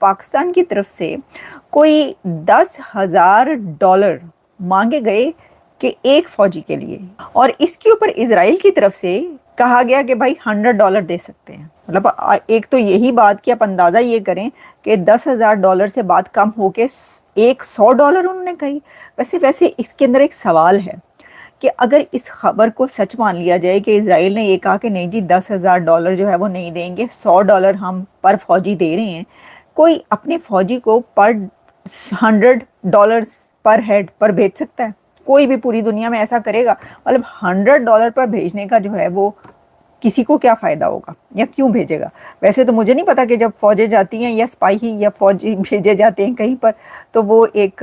पाकिस्तान की तरफ से कोई $10,000 मांगे गए कि एक फौजी के लिए, और इसके ऊपर इसराइल की तरफ से कहा गया कि भाई $100 दे सकते हैं। मतलब एक तो यही बात कि आप अंदाज़ा ये करें कि $10,000 से बात कम होके एक $100 उन्होंने कही। वैसे वैसे इसके अंदर एक सवाल है कि अगर इस खबर को सच मान लिया जाए कि इसराइल ने ये कहा कि नहीं जी $10,000 जो है वो नहीं देंगे, $100 हम पर फौजी दे रहे हैं, कोई अपने फौजी को पर $100 पर हेड पर भेज सकता है? कोई भी पूरी दुनिया में ऐसा करेगा? मतलब $100 पर भेजने का जो है वो किसी को क्या फ़ायदा होगा या क्यों भेजेगा? वैसे तो मुझे नहीं पता कि जब फ़ौजें जाती हैं या सिपाही या फ़ौजी भेजे जाते हैं कहीं पर, तो वो एक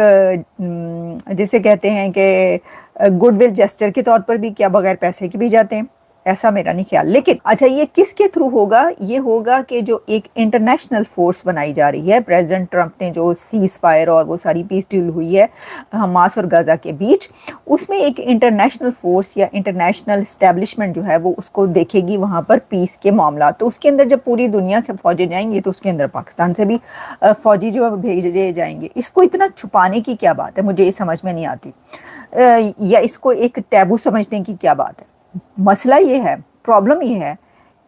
जिसे कहते हैं कि गुडविल जेस्चर के तौर पर भी क्या बगैर पैसे के भी जाते हैं, ऐसा मेरा नहीं ख्याल। लेकिन अच्छा, ये किसके थ्रू होगा? ये होगा कि जो एक इंटरनेशनल फोर्स बनाई जा रही है, प्रेसिडेंट ट्रंप ने जो सीज फायर और वो सारी पीस डील हुई है हमास और गाजा के बीच, उसमें एक इंटरनेशनल फोर्स या इंटरनेशनल इस्टेब्लिशमेंट जो है वो उसको देखेगी वहाँ पर पीस के मामला। तो उसके अंदर जब पूरी दुनिया से फौजें जाएंगी तो उसके अंदर पाकिस्तान से भी फौजी जो है भेजे जाएंगे। इसको इतना छुपाने की क्या बात है, मुझे ये समझ में नहीं आती, या इसको एक टैबू समझने की क्या बात है? मसला ये है, प्रॉब्लम ये है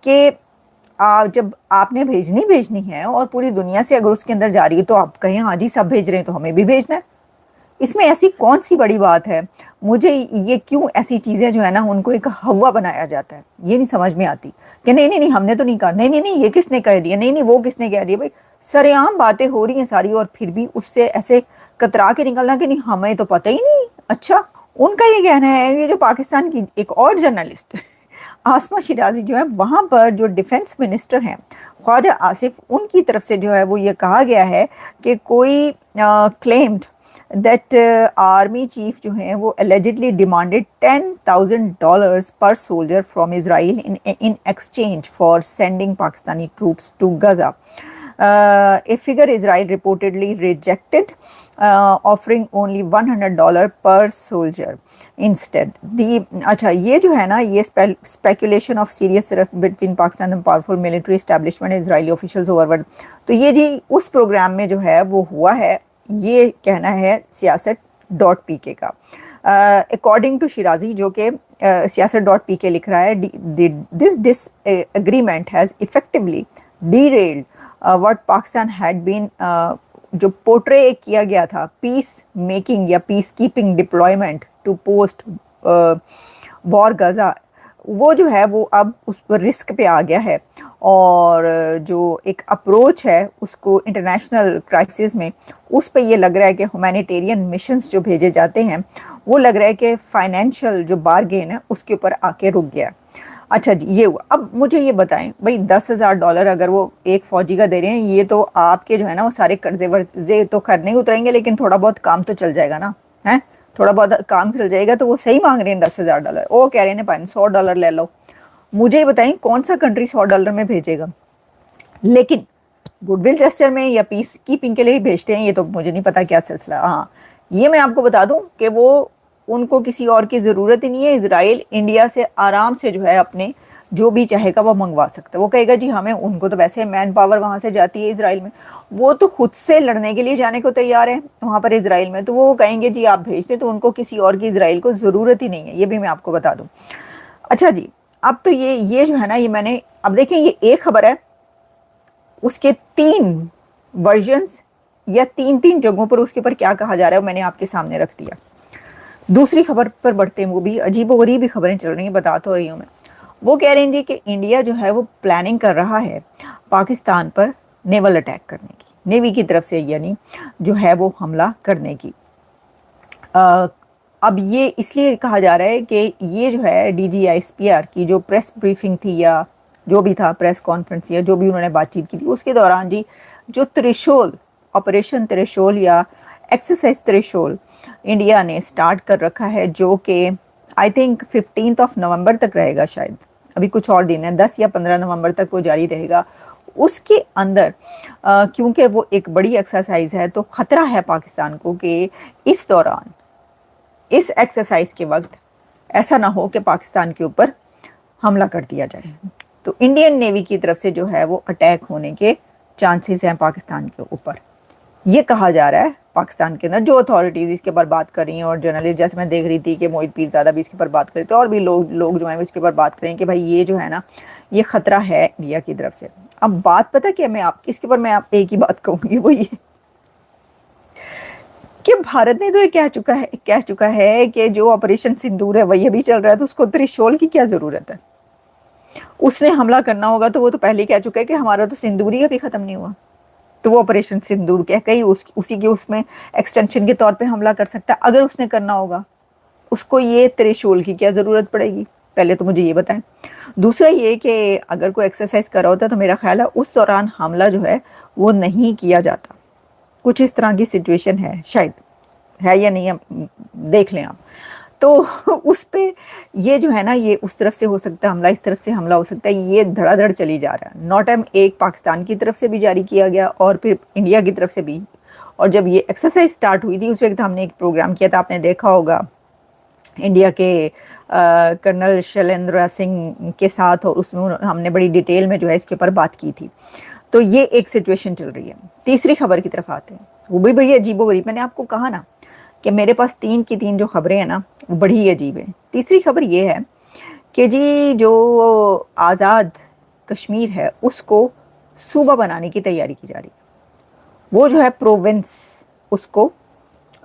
कि जब आपने भेजनी है और पूरी दुनिया से अगर उसके अंदर जा रही है तो आप कहें हाँ जी सब भेज रहे हैं तो हमें भी भेजना है। इसमें ऐसी कौन सी बड़ी बात है? मुझे ये क्यों ऐसी चीज़ें जो है ना उनको एक हवा बनाया जाता है, ये नहीं समझ में आती कि नहीं नहीं नहीं हमने तो नहीं कहा, नहीं नहीं नहीं ये किसने कह दिया, नहीं नहीं वो किसने कह दिया। भाई सरेआम बातें हो रही हैं सारी, और फिर भी उससे ऐसे कतरा के निकलना कि नहीं हमें तो पता ही नहीं। अच्छा, उनका ये कहना है कि जो पाकिस्तान की एक और जर्नलिस्ट आसमा शिराजी जो है, वहाँ पर जो डिफेंस मिनिस्टर हैं ख्वाजा आसिफ, उनकी तरफ से जो है वो ये कहा गया है कि कोई क्लेम्ड दैट आर्मी चीफ जो हैं वो allegedly demanded $10,000 per soldier from Israel in exchange for sending Pakistani troops to Gaza. A figure Israel reportedly rejected, offering only $100 per soldier instead. अच्छा, ये जो है ना ये speculation of serious rift between Pakistan and powerful military establishment Israeli officials overwhelmed. तो ये जी उस programme में जो है वो हुआ है, ये कहना है siyaset.pk का। अकॉर्डिंग टू शिराजी जो कि siyaset.pk लिख रहा है, this disagreement has effectively derailed what Pakistan had been, जो पोर्ट्रे किया गया था पीस मेकिंग या peace keeping deployment to post war Gaza, वो जो है वो अब उस पर रिस्क पे आ गया है। और जो एक अप्रोच है उसको इंटरनेशनल क्राइसिस में, उस पे ये लग रहा है कि ह्यूमैनिटेरियन मिशंस जो भेजे जाते हैं वो लग रहा है कि फाइनेंशियल जो बारगेन है उसके ऊपर आके रुक गया। अच्छा जी, ये हुआ। अब मुझे ये बताएं भाई, $10,000 अगर वो एक फ़ौजी का दे रहे हैं, ये तो आपके जो है ना वो सारे कर्जे वर्जे तो खैर नहीं उतरेंगे, लेकिन थोड़ा बहुत काम तो चल जाएगा ना, है थोड़ा बहुत काम चल जाएगा। तो वो सही मांग रहे हैं $10,000, वो कह रहे हैं $100 ले लो। मुझे ये बताएं कौन सा कंट्री $100 में भेजेगा? लेकिन गुडविल जेस्चर में या पीस कीपिंग के लिए ही भेजते हैं, ये तो मुझे नहीं पता क्या सिलसिला। हाँ, ये मैं आपको बता दूं कि वो उनको किसी और की ज़रूरत ही नहीं है। इसराइल इंडिया से आराम से जो है अपने जो भी चाहेगा वो मंगवा सकता है। वो कहेगा जी हमें, उनको तो वैसे मैन पावर वहाँ से जाती है इसराइल में, वो तो खुद से लड़ने के लिए जाने को तैयार है वहाँ पर इसराइल में, तो वो कहेंगे जी आप भेज दें, तो उनको किसी और की इसराइल को ज़रूरत ही नहीं है। ये भी मैं आपको बता दूँ। अच्छा जी, अब तो ये जो है ना, ये मैंने अब देखें, ये एक खबर है, उसके 3 वर्जन्स या 3 जगहों पर उसके ऊपर क्या कहा जा रहा है मैंने आपके सामने रख दिया। दूसरी खबर पर बढ़ते हैं, वो भी अजीब और गरीब खबरें चल रही हैं, बता तो रही हूँ मैं। वो कह रहे हैं जी कि इंडिया जो है वो प्लानिंग कर रहा है पाकिस्तान पर नेवल अटैक करने की, नेवी की तरफ से यानी जो है वो हमला करने की। अब ये इसलिए कहा जा रहा है कि ये जो है DGISPR की जो प्रेस ब्रीफिंग थी या जो भी था प्रेस कॉन्फ्रेंस या जो भी उन्होंने बातचीत की थी, उसके दौरान जी जो त्रिशूल, ऑपरेशन त्रिशूल या एक्सरसाइज त्रिशूल इंडिया ने स्टार्ट कर रखा है, जो कि आई थिंक 15 नवंबर तक रहेगा, शायद अभी कुछ और दिन है, 10 या 15 नवंबर तक वो जारी रहेगा। उसके अंदर क्योंकि वो एक बड़ी एक्सरसाइज है तो ख़तरा है पाकिस्तान को कि इस दौरान, इस एक्सरसाइज के वक्त ऐसा ना हो कि पाकिस्तान के ऊपर हमला कर दिया जाए। तो इंडियन नेवी की तरफ से जो है वो अटैक होने के चांसेस हैं पाकिस्तान के ऊपर, ये कहा जा रहा है पाकिस्तान के अंदर। जो अथॉरिटीज़ इसके ऊपर बात कर रही हैं और जर्नलिस्ट, जैसे मैं देख रही थी कि मोहित पीरज़ादा भी इसके ऊपर बात कर रहे थे और भी लोग जो हैं वो इसके ऊपर बात करें कि भाई ये जो है ना, ये ख़तरा है इंडिया की तरफ से। अब बात पता क्या, मैं आप इसके ऊपर मैं आप एक ही बात कहूँगी, वो ये कि भारत ने तो ये कह चुका है कि जो ऑपरेशन सिंदूर है वही अभी चल रहा है, तो उसको त्रिशूल की क्या ज़रूरत है। उसने हमला करना होगा तो वो तो पहले ही कह चुका है कि हमारा तो सिंदूर ही अभी ख़त्म नहीं हुआ, तो वो ऑपरेशन सिंदूर कह के ही उसी के उसमें एक्सटेंशन के तौर पे हमला कर सकता है। अगर उसने करना होगा, उसको ये त्रिशूल की क्या ज़रूरत पड़ेगी, पहले तो मुझे ये बताएं। दूसरा ये कि अगर कोई एक्सरसाइज कर रहा होता है तो मेरा ख्याल है उस दौरान हमला जो है वो नहीं किया जाता। कुछ इस तरह की सिचुएशन है, शायद है या नहीं है, देख लें आप। तो उस पे ये जो है ना, ये उस तरफ से हो सकता है हमला, इस तरफ से हमला हो सकता है, ये धड़ाधड़ चली जा रहा है। नोटम एक पाकिस्तान की तरफ से भी जारी किया गया और फिर इंडिया की तरफ से भी। और जब ये एक्सरसाइज स्टार्ट हुई थी उस वक्त हमने एक प्रोग्राम किया था, आपने देखा होगा, इंडिया के कर्नल शैलेंद्र सिंह के साथ, और उसमें हमने बड़ी डिटेल में जो है इसके ऊपर बात की थी। तो ये एक सिचुएशन चल रही है। तीसरी खबर की तरफ आते हैं, वो भी बड़ी अजीबोगरीब। मैंने आपको कहा ना कि मेरे पास 3 की 3 जो खबरें हैं ना वो बड़ी ही अजीब है। तीसरी खबर ये है कि जी जो आज़ाद कश्मीर है उसको सूबा बनाने की तैयारी की जा रही है। वो जो है प्रोविंस उसको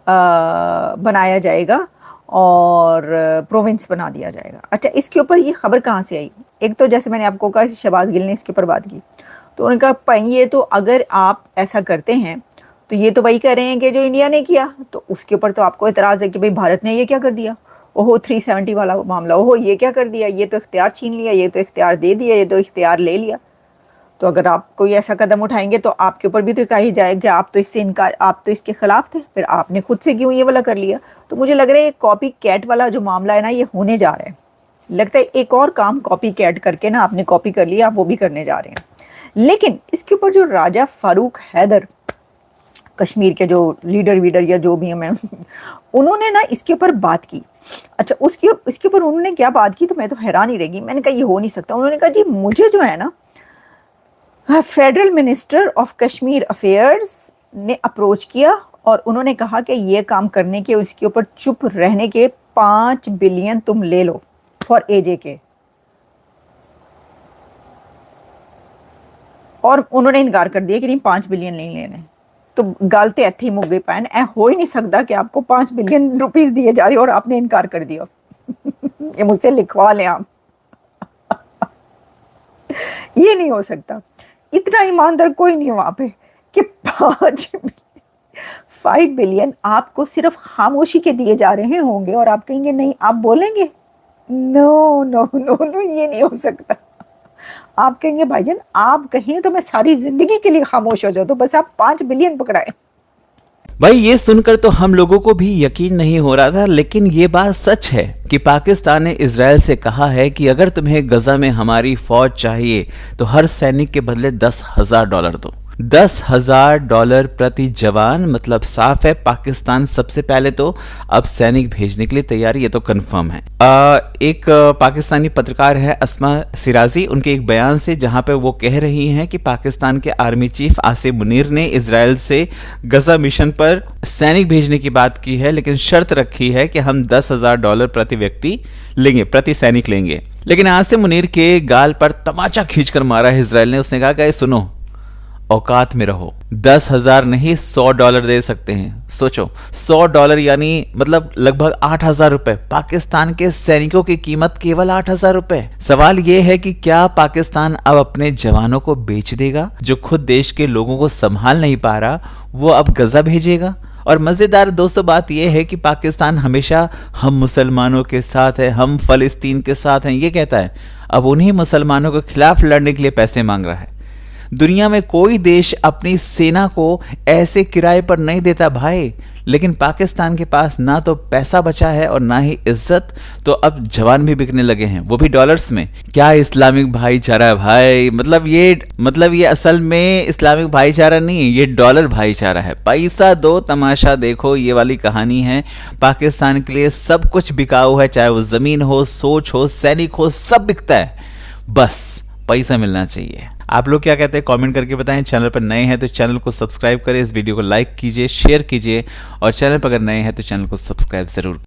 बनाया जाएगा और प्रोविंस बना दिया जाएगा। अच्छा, इसके ऊपर ये खबर कहाँ से आई? एक तो जैसे मैंने आपको कहा शहबाज गिल ने इसके ऊपर बात की, तो उन्होंने कहा ये तो अगर आप ऐसा करते हैं तो ये तो वही कह रहे हैं कि जो इंडिया ने किया, तो उसके ऊपर तो आपको एतराज़ है कि भाई भारत ने ये क्या कर दिया, ओहो 370 वाला मामला, ओहो ये क्या कर दिया, ये तो इख्तियार छीन लिया, ये तो इख्तियार दे दिया, ये तो इख्तियार ले लिया। तो अगर आप कोई ऐसा कदम उठाएंगे तो आपके ऊपर भी तो कहा ही जाएगा आप तो इससे इनकार, आप तो इसके खिलाफ थे, फिर आपने खुद से क्यों ये वाला कर लिया। तो मुझे लग रहा है कॉपी कैट वाला जो मामला है ना, ये होने जा रहा है। लगता है एक और काम कॉपी कैट करके ना आपने कॉपी कर लिया, आप वो भी करने जा रहे हैं। लेकिन इसके ऊपर जो राजा फारूक हैदर, कश्मीर के जो लीडर या जो भी हैं, उन्होंने ना इसके ऊपर बात की। अच्छा, इसके ऊपर उन्होंने क्या बात की, तो मैं तो हैरान ही रहेगी। मैंने कहा ये हो नहीं सकता। उन्होंने कहा जी मुझे जो है ना federal minister of Kashmir affairs ने अप्रोच किया और उन्होंने कहा कि ये काम करने के, उसके ऊपर चुप रहने के 5 बिलियन तुम ले लो फॉर एजे के, और उन्होंने इनकार कर दिया कि नहीं 5 बिलियन नहीं लेने। तो गालते ऐथे ही मुग्गे पैन, ऐ हो ही नहीं सकता कि आपको 5 बिलियन रुपीस दिए जा रहे हो और आपने इनकार कर दिया। ये मुझसे लिखवा लें आप। ये नहीं हो सकता, इतना ईमानदार कोई नहीं है वहां पे कि 5 बिलियन आपको सिर्फ खामोशी के दिए जा रहे होंगे और आप कहेंगे नहीं, आप बोलेंगे नो नो नो नो, ये नहीं हो सकता। आप कहेंगे भाईजान आप कहें तो मैं सारी जिंदगी के लिए खामोश हो जाऊं, तो बस आप 5 बिलियन पकड़ाएं। भाई ये सुनकर तो हम लोगों को भी यकीन नहीं हो रहा था, लेकिन ये बात सच है कि पाकिस्तान ने इजराइल से कहा है कि अगर तुम्हें गजा में हमारी फौज चाहिए तो हर सैनिक के बदले $10,000 दो। $10,000 प्रति जवान, मतलब साफ है पाकिस्तान सबसे पहले तो अब सैनिक भेजने के लिए तैयार, ये तो कंफर्म है। एक पाकिस्तानी पत्रकार है अस्मा सिराजी, उनके एक बयान से जहां पे वो कह रही हैं कि पाकिस्तान के आर्मी चीफ आसिम मुनीर ने इजराइल से गजा मिशन पर सैनिक भेजने की बात की है, लेकिन शर्त रखी है कि हम $10,000 प्रति व्यक्ति लेंगे, प्रति सैनिक लेंगे। लेकिन आसिम मुनीर के गाल पर तमाचा खींचकर मारा है इजराइल ने। उसने कहा कि सुनो, औकात में रहो, 10,000 नहीं $100 दे सकते हैं। सोचो $100 यानी मतलब लगभग 8,000 रुपए। पाकिस्तान के सैनिकों की कीमत केवल 8,000 रुपए। सवाल यह है कि क्या पाकिस्तान अब अपने जवानों को बेच देगा? जो खुद देश के लोगों को संभाल नहीं पा रहा वो अब गजा भेजेगा? और मजेदार दोस्तों बात यह है कि पाकिस्तान हमेशा हम मुसलमानों के साथ है, हम फलस्तीन के साथ हैं ये कहता है, अब उन्हीं मुसलमानों के खिलाफ लड़ने के लिए पैसे मांग रहा है। दुनिया में कोई देश अपनी सेना को ऐसे किराए पर नहीं देता भाई, लेकिन पाकिस्तान के पास ना तो पैसा बचा है और ना ही इज्जत, तो अब जवान भी बिकने लगे हैं, वो भी डॉलर्स में। क्या इस्लामिक भाईचारा है भाई? मतलब ये असल में इस्लामिक भाईचारा नहीं है, ये डॉलर भाईचारा है। पैसा दो तमाशा देखो, ये वाली कहानी है। पाकिस्तान के लिए सब कुछ बिकाऊ है, चाहे वो जमीन हो, सोच हो, सैनिक हो, सब बिकता है। बस पैसा मिलना चाहिए। आप लोग क्या कहते हैं कमेंट करके बताएं। चैनल पर नए हैं तो चैनल को सब्सक्राइब करें, इस वीडियो को लाइक कीजिए, शेयर कीजिए और चैनल पर अगर नए हैं तो चैनल को सब्सक्राइब जरूर